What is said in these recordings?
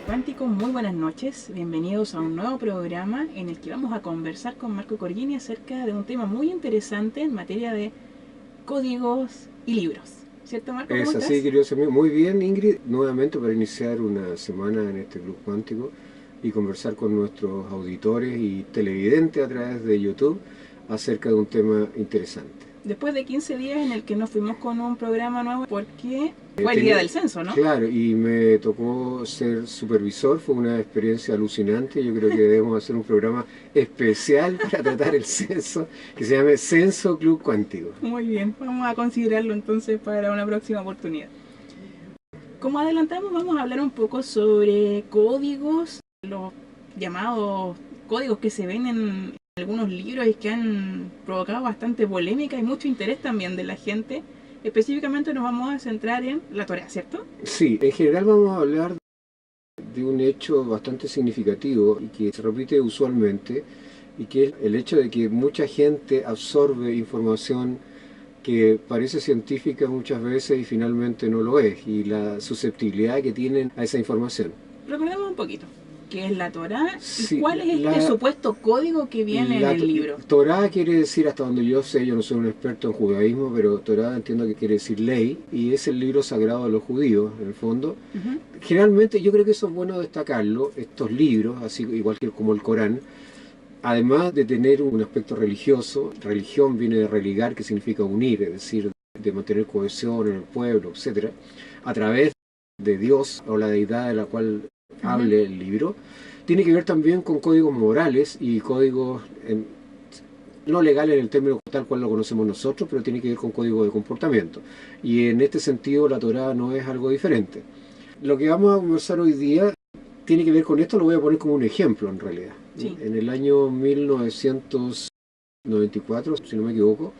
Cuántico, muy buenas noches, bienvenidos a un nuevo programa en el que vamos a conversar con Marco Corgini acerca de un tema muy interesante en materia de códigos y libros. ¿Cierto, Marco? ¿Cómo Es así, estás? queridos amigos. Muy bien, Ingrid, nuevamente para iniciar una semana en este Club Cuántico y conversar con nuestros auditores y televidentes a través de YouTube acerca de un tema interesante. Después de 15 días en el que nos fuimos con un programa nuevo porque fue el día del censo, ¿no? Claro, y me tocó ser supervisor, fue una experiencia alucinante. Yo creo que debemos hacer un programa especial para tratar el censo, que se llame Censo Club Cuántico. Muy bien, vamos a considerarlo entonces para una próxima oportunidad. Como adelantamos, vamos a hablar un poco sobre códigos, los llamados códigos que se ven en algunos libros y que han provocado bastante polémica y mucho interés también de la gente. Específicamente nos vamos a centrar en la Torá, ¿cierto? Sí, en general vamos a hablar de un hecho bastante significativo y que se repite usualmente, y que es el hecho de que mucha gente absorbe información que parece científica muchas veces y finalmente no lo es, y la susceptibilidad que tienen a esa información. Recordemos un poquito qué es la Torá y Sí, cuál es este supuesto código que viene en el libro. Torá quiere decir, hasta donde yo sé, yo no soy un experto en judaísmo, pero Torá entiendo que quiere decir ley, y es el libro sagrado de los judíos, en el fondo. Generalmente, yo creo que eso es bueno destacarlo, estos libros, así igual que como el Corán, además de tener un aspecto religioso, religión viene de religar, que significa unir, es decir, de mantener cohesión en el pueblo, etc., a través de Dios o la deidad de la cual hable el libro, tiene que ver también con códigos morales y códigos no legales en el término tal cual lo conocemos nosotros, pero tiene que ver con códigos de comportamiento. Y en este sentido la Torá no es algo diferente. Lo que vamos a conversar hoy día tiene que ver con esto, lo voy a poner como un ejemplo en realidad. Sí. En el año 1994, si no me equivoco,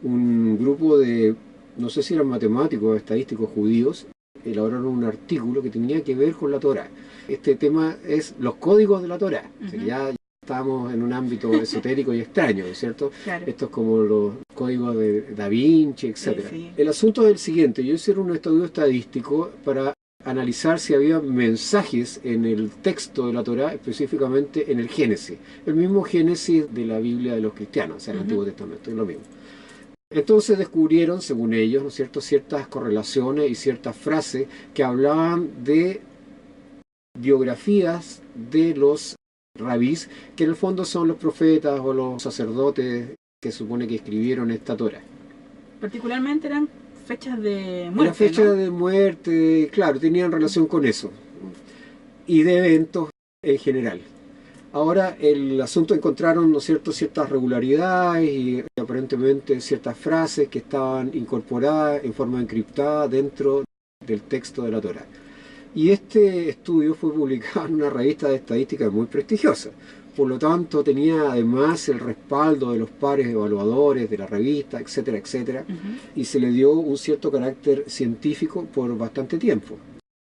un grupo de, no sé si eran matemáticos o estadísticos judíos, elaboraron un artículo que tenía que ver con la Torá. Este tema es los códigos de la Torá. O sea, ya estamos en un ámbito esotérico y extraño, ¿no es cierto? Claro. Esto es como los códigos de Da Vinci, etc. Sí. El asunto es el siguiente: yo hice un estudio estadístico para analizar si había mensajes en el texto de la Torá, específicamente en el Génesis, el mismo Génesis de la Biblia de los cristianos, o sea, el Antiguo Testamento, es lo mismo. Entonces descubrieron, según ellos, ¿no es cierto?, ciertas correlaciones y ciertas frases que hablaban de biografías de los rabís, que en el fondo son los profetas o los sacerdotes que supone que escribieron esta Torá. Particularmente eran fechas de muerte, La fecha, ¿no?, de muerte, claro, tenían relación con eso, y de eventos en general. Ahora el asunto, encontraron, ¿no es cierto?, ciertas regularidades y aparentemente ciertas frases que estaban incorporadas en forma encriptada dentro del texto de la Torá. Y este estudio fue publicado en una revista de estadística muy prestigiosa. Por lo tanto, tenía además el respaldo de los pares evaluadores de la revista, etcétera, etcétera, y se le dio un cierto carácter científico por bastante tiempo.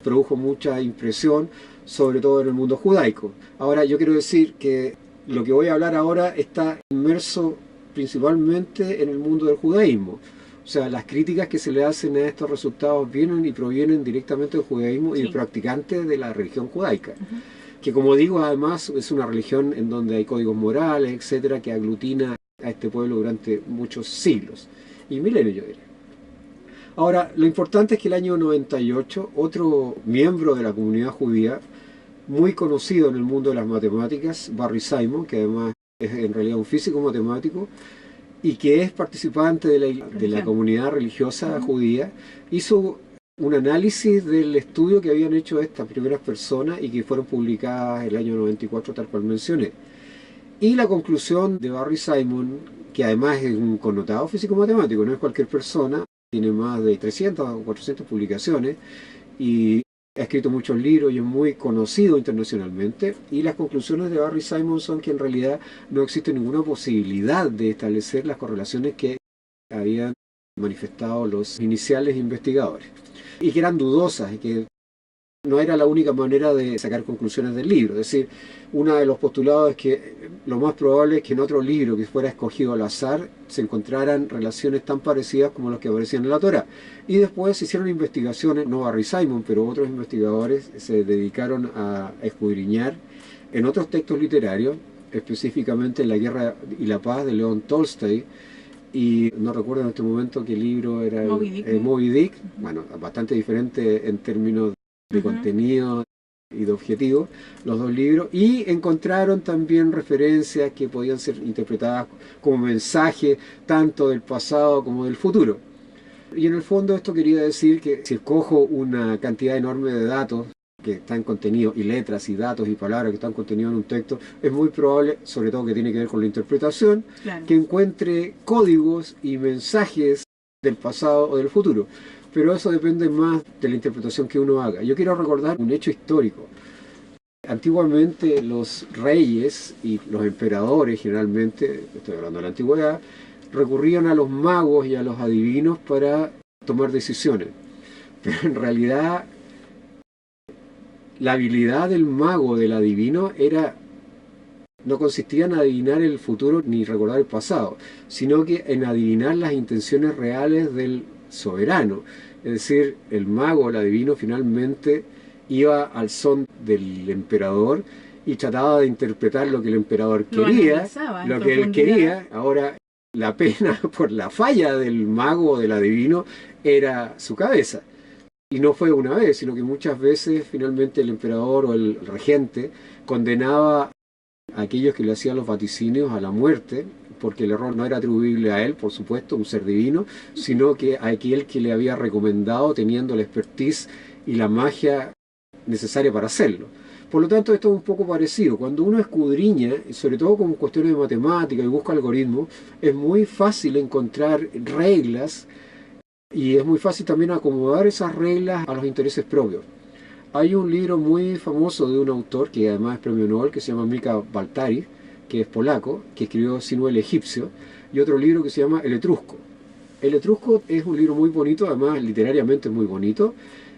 Produjo mucha impresión, sobre todo en el mundo judaico. Ahora, yo quiero decir que lo que voy a hablar ahora está inmerso principalmente en el mundo del judaísmo. O sea, las críticas que se le hacen a estos resultados vienen y provienen directamente del judaísmo y de practicantes de la religión judaica. Que, como digo, además es una religión en donde hay códigos morales, etcétera, que aglutina a este pueblo durante muchos siglos y milenios, yo diría. Ahora, lo importante es que el año 98, otro miembro de la comunidad judía, muy conocido en el mundo de las matemáticas, Barry Simon, que además es en realidad un físico matemático, y que es participante de la comunidad religiosa judía, hizo un análisis del estudio que habían hecho estas primeras personas y que fueron publicadas el año 94, tal cual mencioné. Y la conclusión de Barry Simon, que además es un connotado físico matemático, no es cualquier persona, tiene más de 300 o 400 publicaciones y ha escrito muchos libros y es muy conocido internacionalmente. Y las conclusiones de Barry Simon son que en realidad no existe ninguna posibilidad de establecer las correlaciones que habían manifestado los iniciales investigadores, y que eran dudosas y que no era la única manera de sacar conclusiones del libro. Es decir, uno de los postulados es que lo más probable es que en otro libro que fuera escogido al azar se encontraran relaciones tan parecidas como las que aparecían en la Torá. Y después se hicieron investigaciones, no Barry Simon, pero otros investigadores se dedicaron a escudriñar en otros textos literarios, específicamente en La Guerra y la Paz de León Tolstoy, y no recuerdo en este momento qué libro era Moby Dick, ¿no? Moby Dick, bueno, bastante diferente en términos de contenido y de objetivo, los dos libros, y encontraron también referencias que podían ser interpretadas como mensaje tanto del pasado como del futuro. Y en el fondo esto quería decir que si escojo una cantidad enorme de datos que están contenidos, y letras y datos y palabras que están contenidos en un texto, es muy probable, sobre todo que tiene que ver con la interpretación, Claro. que encuentre códigos y mensajes del pasado o del futuro. Pero eso depende más de la interpretación que uno haga. Yo quiero recordar un hecho histórico. Antiguamente los reyes y los emperadores, generalmente, estoy hablando de la antigüedad, recurrían a los magos y a los adivinos para tomar decisiones. Pero en realidad la habilidad del mago, del adivino, no consistía en adivinar el futuro ni recordar el pasado, sino que en adivinar las intenciones reales del soberano. Es decir, el mago, el adivino, finalmente iba al son del emperador y trataba de interpretar lo que el emperador quería, lo que él quería. Ahora, la pena por la falla del mago o del adivino era su cabeza. Y no fue una vez, sino que muchas veces finalmente el emperador o el regente condenaba a aquellos que le hacían los vaticinios a la muerte, porque el error no era atribuible a él, por supuesto, un ser divino, sino que a aquel que le había recomendado teniendo la expertise y la magia necesaria para hacerlo. Por lo tanto, esto es un poco parecido. Cuando uno escudriña, sobre todo con cuestiones de matemática y busca algoritmos, es muy fácil encontrar reglas y es muy fácil también acomodar esas reglas a los intereses propios. Hay un libro muy famoso de un autor que además es premio Nobel, que se llama Mika Waltari, que es polaco, que escribió Sinué el egipcio, y otro libro que se llama El Etrusco. El Etrusco es un libro muy bonito, además literariamente es muy bonito.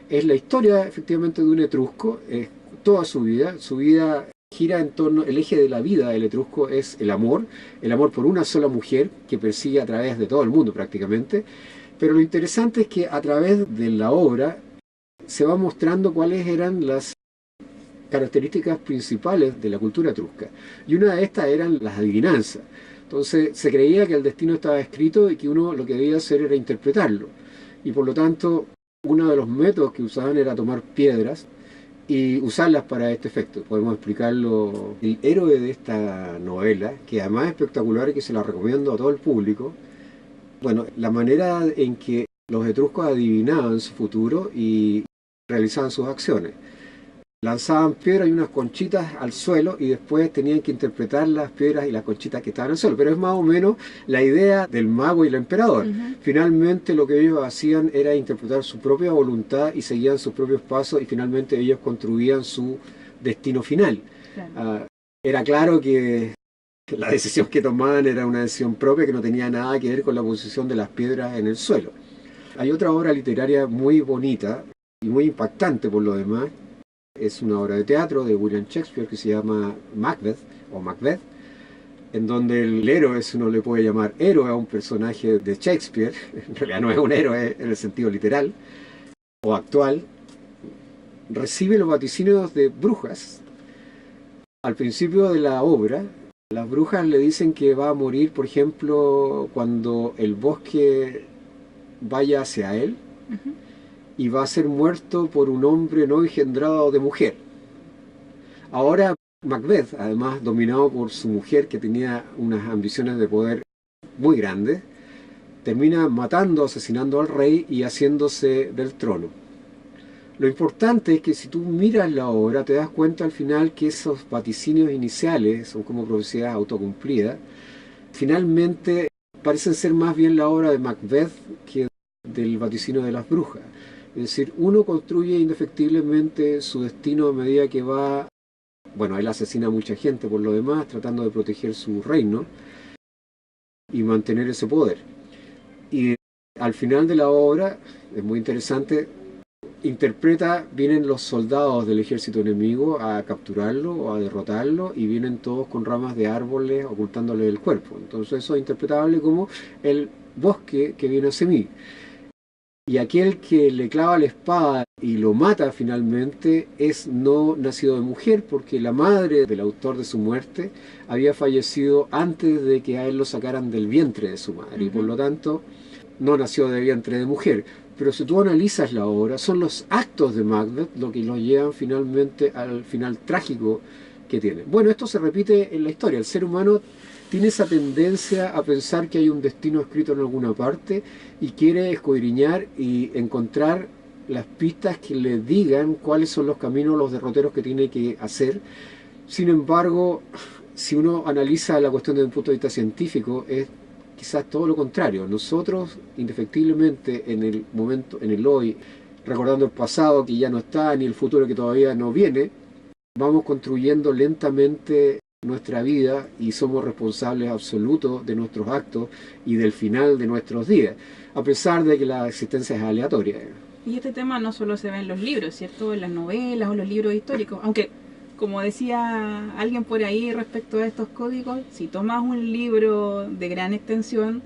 Es la historia efectivamente de un etrusco, es toda su vida gira en torno, el eje de la vida del etrusco es el amor por una sola mujer que persigue a través de todo el mundo prácticamente. Pero lo interesante es que a través de la obra se va mostrando cuáles eran las características principales de la cultura etrusca. Y una de estas eran las adivinanzas. Entonces se creía que el destino estaba escrito y que uno lo que debía hacer era interpretarlo. Y por lo tanto, uno de los métodos que usaban era tomar piedras y usarlas para este efecto. Podemos explicarlo. El héroe de esta novela, que además es espectacular y que se la recomiendo a todo el público, bueno, la manera en que los etruscos adivinaban su futuro y realizaban sus acciones. Lanzaban piedras y unas conchitas al suelo y después tenían que interpretar las piedras y las conchitas que estaban al suelo. Pero es más o menos la idea del mago y el emperador. Finalmente lo que ellos hacían era interpretar su propia voluntad y seguían sus propios pasos y finalmente ellos construían su destino final. Claro. Era claro que la decisión que tomaban era una decisión propia que no tenía nada que ver con la posición de las piedras en el suelo. Hay otra obra literaria muy bonita y muy impactante por lo demás. Es una obra de teatro de William Shakespeare que se llama Macbeth, o Macbeth, en donde el héroe, si uno le puede llamar héroe a un personaje de Shakespeare, en realidad no es un héroe en el sentido literal o actual, recibe los vaticinios de brujas. Al principio de la obra, las brujas le dicen que va a morir, por ejemplo, cuando el bosque vaya hacia él, y va a ser muerto por un hombre no engendrado de mujer. Ahora Macbeth, además dominado por su mujer que tenía unas ambiciones de poder muy grandes, termina matando, asesinando al rey y haciéndose del trono. Lo importante es que si tú miras la obra te das cuenta al final que esos vaticinios iniciales son como profecías autocumplidas. Finalmente parecen ser más bien la obra de Macbeth que del vaticinio de las brujas. Es decir, uno construye indefectiblemente su destino a medida que va... Bueno, él asesina a mucha gente por lo demás, tratando de proteger su reino y mantener ese poder. Y al final de la obra, es muy interesante, interpreta, vienen los soldados del ejército enemigo a capturarlo o a derrotarlo y vienen todos con ramas de árboles ocultándole el cuerpo. Entonces eso es interpretable como el bosque que viene hacia mí. Y aquel que le clava la espada y lo mata finalmente es no nacido de mujer, porque la madre del autor de su muerte había fallecido antes de que a él lo sacaran del vientre de su madre, y por lo tanto no nació de vientre de mujer. Pero si tú analizas la obra, son los actos de Macbeth lo que lo llevan finalmente al final trágico que tiene. Bueno, esto se repite en la historia. El ser humano tiene esa tendencia a pensar que hay un destino escrito en alguna parte y quiere escudriñar y encontrar las pistas que le digan cuáles son los caminos, los derroteros que tiene que hacer. Sin embargo, si uno analiza la cuestión desde un punto de vista científico, es quizás todo lo contrario. Nosotros, indefectiblemente, en el momento, en el hoy, recordando el pasado que ya no está, ni el futuro que todavía no viene, vamos construyendo lentamente nuestra vida y somos responsables absolutos de nuestros actos y del final de nuestros días, a pesar de que la existencia es aleatoria. Y este tema no solo se ve en los libros, ¿cierto? En las novelas o los libros históricos, aunque, como decía alguien por ahí respecto a estos códigos, si tomas un libro de gran extensión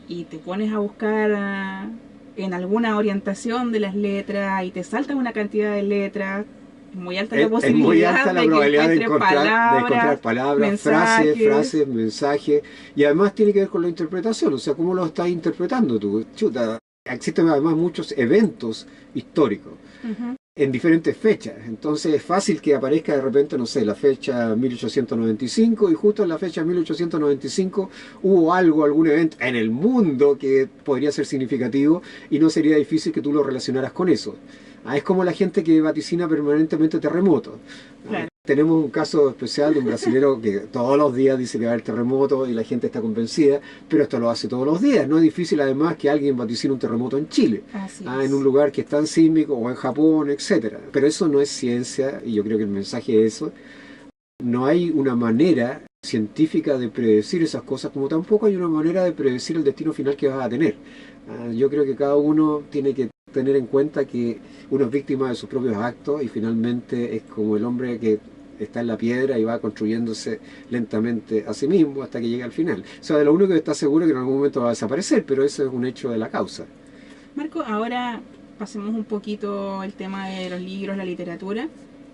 y te pones a buscar en alguna orientación de las letras y te saltan una cantidad de letras, es muy alta la posibilidad, muy alta la probabilidad de encontrar palabras, mensajes. frases, mensajes, y además tiene que ver con la interpretación, o sea, cómo lo estás interpretando tú. Chuta, existen además muchos eventos históricos en diferentes fechas, entonces es fácil que aparezca de repente, no sé, la fecha 1895 y justo en la fecha 1895 hubo algún evento en el mundo que podría ser significativo y no sería difícil que tú lo relacionaras con eso. Es como la gente que vaticina permanentemente terremotos. Claro. Tenemos un caso especial de un brasilero que todos los días dice que va a haber terremoto y la gente está convencida, pero esto lo hace todos los días. No es difícil además que alguien vaticine un terremoto en Chile, en un lugar que es tan sísmico, o en Japón, etcétera. Pero eso no es ciencia, y yo creo que el mensaje es eso. No hay una manera científica de predecir esas cosas, como tampoco hay una manera de predecir el destino final que vas a tener. Yo creo que cada uno tiene que tener en cuenta que uno es víctima de sus propios actos y finalmente es como el hombre que está en la piedra y va construyéndose lentamente a sí mismo hasta que llega al final. O sea, de lo único que está seguro es que en algún momento va a desaparecer, pero eso es un hecho de la causa. Marco, ahora pasemos un poquito el tema de los libros, la literatura.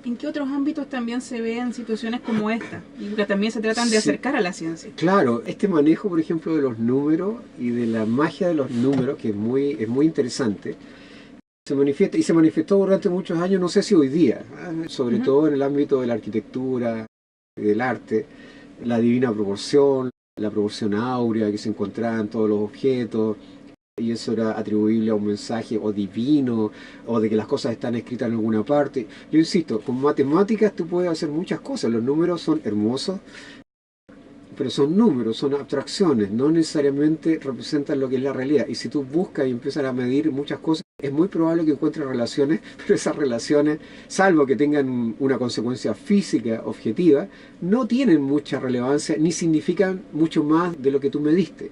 ¿En qué otros ámbitos también se ven situaciones como esta? Y que también se tratan de acercar a la ciencia. Claro, este manejo, por ejemplo, de los números y de la magia de los números, que es muy interesante, se manifiesta y se manifestó durante muchos años, no sé si hoy día, sobre todo en el ámbito de la arquitectura, del arte, la divina proporción, la proporción áurea que se encontraba en todos los objetos, y eso era atribuible a un mensaje o divino, o de que las cosas están escritas en alguna parte. Yo insisto, con matemáticas tú puedes hacer muchas cosas, los números son hermosos, pero son números, son abstracciones, no necesariamente representan lo que es la realidad. Y si tú buscas y empiezas a medir muchas cosas, es muy probable que encuentres relaciones, pero esas relaciones, salvo que tengan una consecuencia física objetiva, no tienen mucha relevancia ni significan mucho más de lo que tú mediste.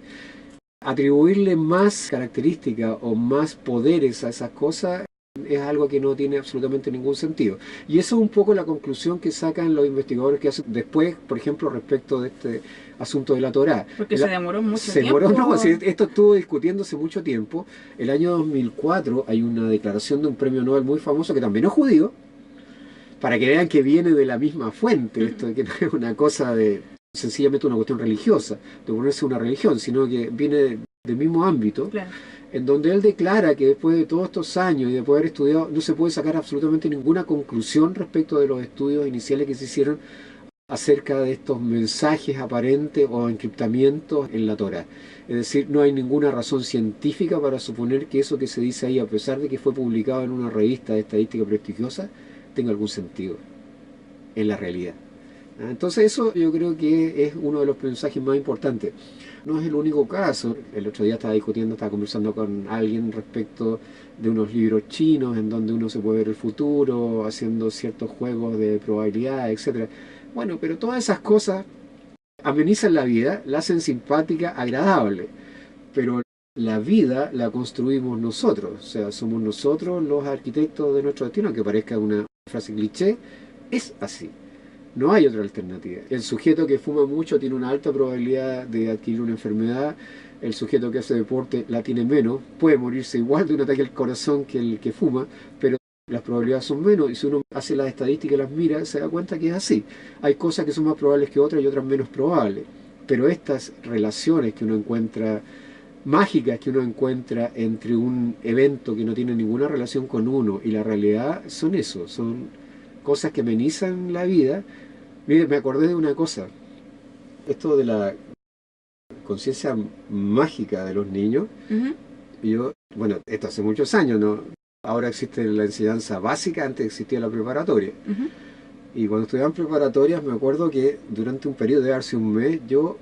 Atribuirle más características o más poderes a esas cosas es algo que no tiene absolutamente ningún sentido. Y eso es un poco la conclusión que sacan los investigadores que hacen después, por ejemplo, respecto de este asunto de la Torá. Porque se demoró mucho tiempo. No, esto estuvo discutiéndose mucho tiempo. El año 2004 hay una declaración de un premio Nobel muy famoso que también es judío, para que vean que viene de la misma fuente, esto que no es una cosa de sencillamente una cuestión religiosa, de ponerse una religión, sino que viene del mismo ámbito. Claro. En donde él declara que después de todos estos años y de poder haber estudiado, no se puede sacar absolutamente ninguna conclusión respecto de los estudios iniciales que se hicieron acerca de estos mensajes aparentes o encriptamientos en la Torá. Es decir, no hay ninguna razón científica para suponer que eso que se dice ahí, a pesar de que fue publicado en una revista de estadística prestigiosa, tenga algún sentido en la realidad. Entonces eso yo creo que es uno de los mensajes más importantes. No es el único caso. El otro día estaba conversando con alguien respecto de unos libros chinos en donde uno se puede ver el futuro, haciendo ciertos juegos de probabilidad, etc. Bueno, pero todas esas cosas amenizan la vida, la hacen simpática, agradable. Pero la vida la construimos nosotros, o sea, somos nosotros los arquitectos de nuestro destino, aunque parezca una frase cliché, es así. No hay otra alternativa. El sujeto que fuma mucho tiene una alta probabilidad de adquirir una enfermedad. El sujeto que hace deporte la tiene menos. Puede morirse igual de un ataque al corazón que el que fuma, pero las probabilidades son menos. Y si uno hace las estadísticas y las mira, se da cuenta que es así. Hay cosas que son más probables que otras y otras menos probables. Pero estas relaciones que uno encuentra, mágicas que uno encuentra entre un evento que no tiene ninguna relación con uno y la realidad, son eso, son cosas que amenizan la vida. Mire, me acordé de una cosa, esto de la conciencia mágica de los niños. Y yo, bueno, esto hace muchos años, ¿no? Ahora existe la enseñanza básica, antes existía la preparatoria. Y cuando estudiaba en preparatorias me acuerdo que durante un periodo de hace un mes, yo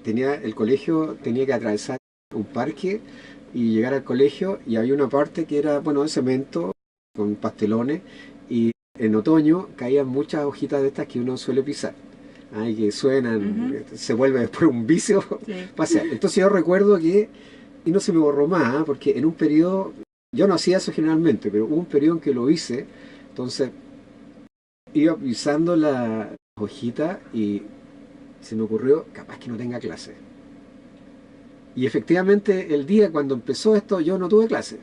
el colegio tenía que atravesar un parque y llegar al colegio, y había una parte que era, bueno, de cemento con pastelones, y en otoño caían muchas hojitas de estas que uno suele pisar, y que suenan, se vuelve después un vicio. Sí. Pasa. Entonces yo recuerdo que, y no se me borró más, porque en un periodo, yo no hacía eso generalmente, pero hubo un periodo en que lo hice, entonces iba pisando la hojita y se me ocurrió, capaz que no tenga clase. Y efectivamente el día cuando empezó esto yo no tuve clase.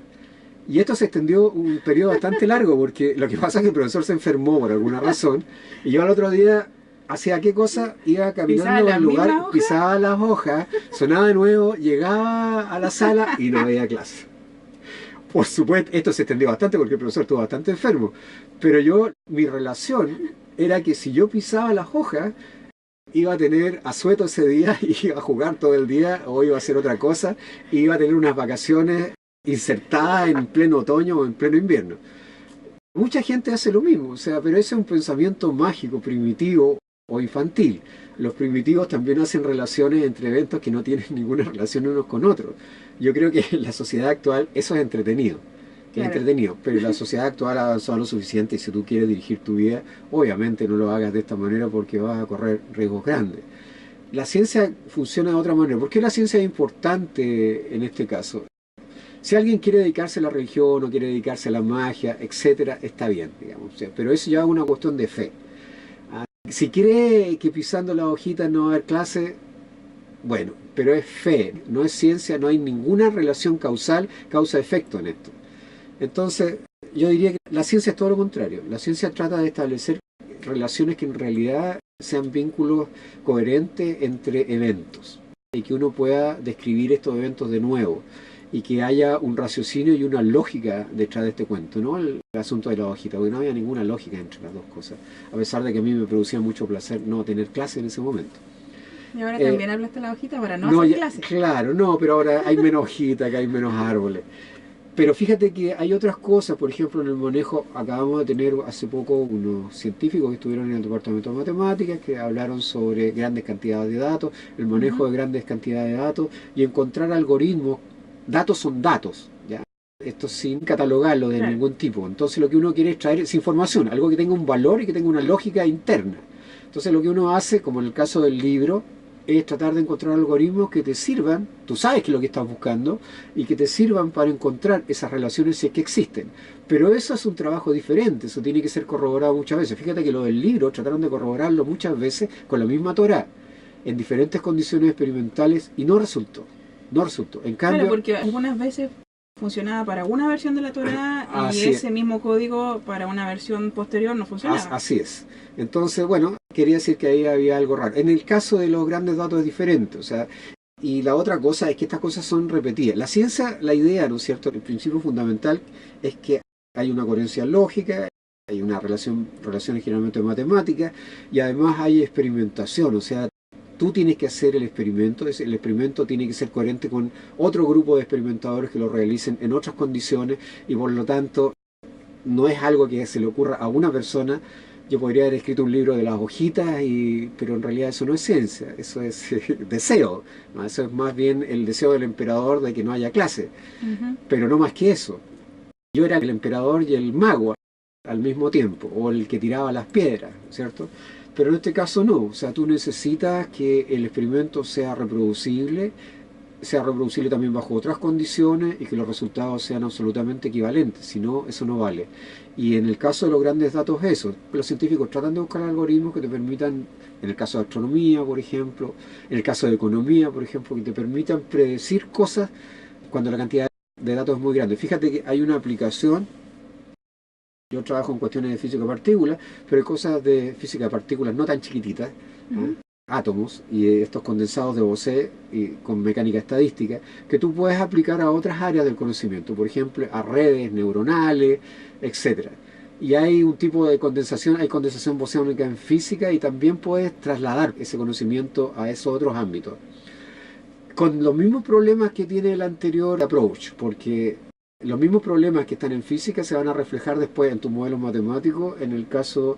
Y esto se extendió un periodo bastante largo, porque lo que pasa es que el profesor se enfermó por alguna razón, y yo al otro día hacía qué cosa, iba caminando al lugar, pisaba las hojas, sonaba de nuevo, llegaba a la sala y no había clase. Por supuesto, esto se extendió bastante porque el profesor estuvo bastante enfermo, pero mi relación era que si yo pisaba las hojas, iba a tener asueto ese día, iba a jugar todo el día o iba a hacer otra cosa, iba a tener unas vacaciones insertadas en pleno otoño o en pleno invierno. Mucha gente hace lo mismo, o sea, pero ese es un pensamiento mágico, primitivo o infantil. Los primitivos también hacen relaciones entre eventos que no tienen ninguna relación unos con otros. Yo creo que en la sociedad actual eso es entretenido. Claro. Es entretenido, pero la sociedad actual ha avanzado lo suficiente, y si tú quieres dirigir tu vida, obviamente no lo hagas de esta manera porque vas a correr riesgos grandes. La ciencia funciona de otra manera. ¿Por qué la ciencia es importante en este caso? Si alguien quiere dedicarse a la religión o quiere dedicarse a la magia, etcétera, está bien, digamos, pero eso ya es una cuestión de fe. Si cree que pisando las hojitas no va a haber clase, bueno, pero es fe, no es ciencia, no hay ninguna relación causal, causa-efecto en esto. Entonces, yo diría que la ciencia es todo lo contrario. La ciencia trata de establecer relaciones que en realidad sean vínculos coherentes entre eventos, y que uno pueda describir estos eventos de nuevo, y que haya un raciocinio y una lógica detrás de este cuento, no el asunto de la hojita, porque no había ninguna lógica entre las dos cosas, a pesar de que a mí me producía mucho placer no tener clase en ese momento. Y ahora también hablaste de la hojita para no hacer clase. Claro, no, pero ahora hay menos hojita, que hay menos árboles. Pero fíjate que hay otras cosas, por ejemplo, en el manejo, acabamos de tener hace poco unos científicos que estuvieron en el departamento de matemáticas, que hablaron sobre grandes cantidades de datos, el manejo de grandes cantidades de datos, y encontrar algoritmos. Datos son datos, ¿ya? Esto sin catalogarlo de ningún tipo. Entonces lo que uno quiere es traer esa información, algo que tenga un valor y que tenga una lógica interna. Entonces lo que uno hace, como en el caso del libro, es tratar de encontrar algoritmos que te sirvan, tú sabes que es lo que estás buscando, y que te sirvan para encontrar esas relaciones si es que existen. Pero eso es un trabajo diferente, eso tiene que ser corroborado muchas veces. Fíjate que lo del libro trataron de corroborarlo muchas veces con la misma Torá, en diferentes condiciones experimentales, y no resultó. No resultó. En cambio, claro, porque algunas veces funcionaba para una versión de la Torá y ese mismo código para una versión posterior no funcionaba. Así es. Entonces, bueno, quería decir que ahí había algo raro. En el caso de los grandes datos es diferente, o sea, y la otra cosa es que estas cosas son repetidas. La ciencia, la idea, ¿no es cierto?, el principio fundamental es que hay una coherencia lógica, hay una relaciones generalmente matemáticas, y además hay experimentación, o sea, tú tienes que hacer el experimento tiene que ser coherente con otro grupo de experimentadores que lo realicen en otras condiciones, y por lo tanto no es algo que se le ocurra a una persona. Yo podría haber escrito un libro de las hojitas, pero en realidad eso no es ciencia, eso es deseo, ¿no? Eso es más bien el deseo del emperador de que no haya clase, pero no más que eso. Yo era el emperador y el mago al mismo tiempo, o el que tiraba las piedras, ¿cierto? Pero en este caso no, o sea, tú necesitas que el experimento sea reproducible, sea reproducible también bajo otras condiciones y que los resultados sean absolutamente equivalentes, si no, eso no vale. Y en el caso de los grandes datos, eso, los científicos tratan de buscar algoritmos que te permitan, en el caso de astronomía, por ejemplo, en el caso de economía, por ejemplo, que te permitan predecir cosas cuando la cantidad de datos es muy grande. Fíjate que hay una aplicación, yo trabajo en cuestiones de física de partículas, pero hay cosas de física de partículas no tan chiquititas, ¿no? Átomos y estos condensados de Bose y con mecánica estadística que tú puedes aplicar a otras áreas del conocimiento, por ejemplo a redes neuronales, etcétera. Y hay un tipo de condensación, hay condensación bosónica en física y también puedes trasladar ese conocimiento a esos otros ámbitos. Con los mismos problemas que tiene el anterior approach, porque los mismos problemas que están en física se van a reflejar después en tus modelos matemáticos en el caso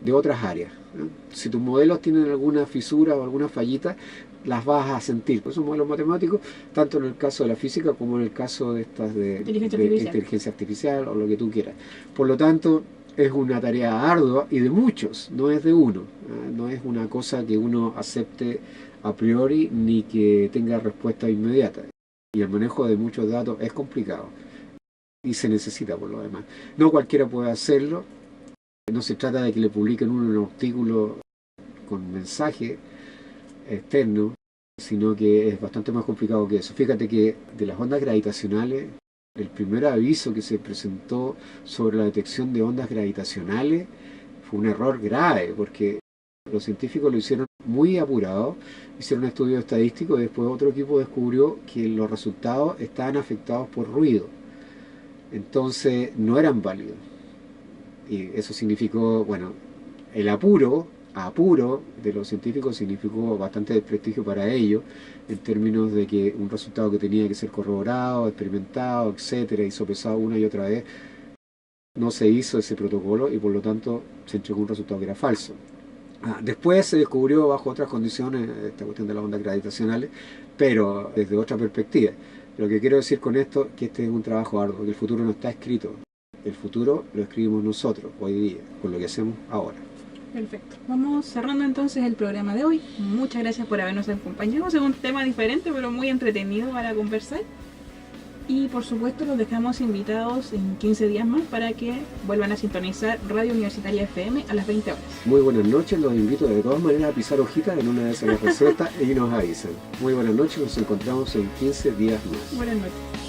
de otras áreas, ¿no? Si tus modelos tienen alguna fisura o alguna fallita, las vas a sentir. Por esos modelos matemáticos, tanto en el caso de la física como en el caso de estas de inteligencia artificial o lo que tú quieras. Por lo tanto, es una tarea ardua y de muchos, no es de uno. No es una cosa que uno acepte a priori ni que tenga respuesta inmediata. Y el manejo de muchos datos es complicado y se necesita por lo demás. No cualquiera puede hacerlo. No se trata de que le publiquen un artículo con mensaje externo, sino que es bastante más complicado que eso. Fíjate que de las ondas gravitacionales, el primer aviso que se presentó sobre la detección de ondas gravitacionales fue un error grave, porque los científicos lo hicieron muy apurado, hicieron un estudio estadístico y después otro equipo descubrió que los resultados estaban afectados por ruido. Entonces no eran válidos. Y eso significó, bueno, el apuro de los científicos significó bastante desprestigio para ellos, en términos de que un resultado que tenía que ser corroborado, experimentado, etcétera, y sopesado una y otra vez, no se hizo ese protocolo y por lo tanto se entregó un resultado que era falso. Después se descubrió bajo otras condiciones esta cuestión de las ondas gravitacionales, pero desde otra perspectiva. Lo que quiero decir con esto es que este es un trabajo arduo, que el futuro no está escrito. El futuro lo escribimos nosotros hoy día, con lo que hacemos ahora. Perfecto. Vamos cerrando entonces el programa de hoy. Muchas gracias por habernos acompañado. Es un tema diferente, pero muy entretenido para conversar. Y por supuesto los dejamos invitados en 15 días más para que vuelvan a sintonizar Radio Universitaria FM a las 20 horas. Muy buenas noches, los invito de todas maneras a pisar hojitas en una de esas recetas y nos avisan. Muy buenas noches, nos encontramos en 15 días más. Buenas noches.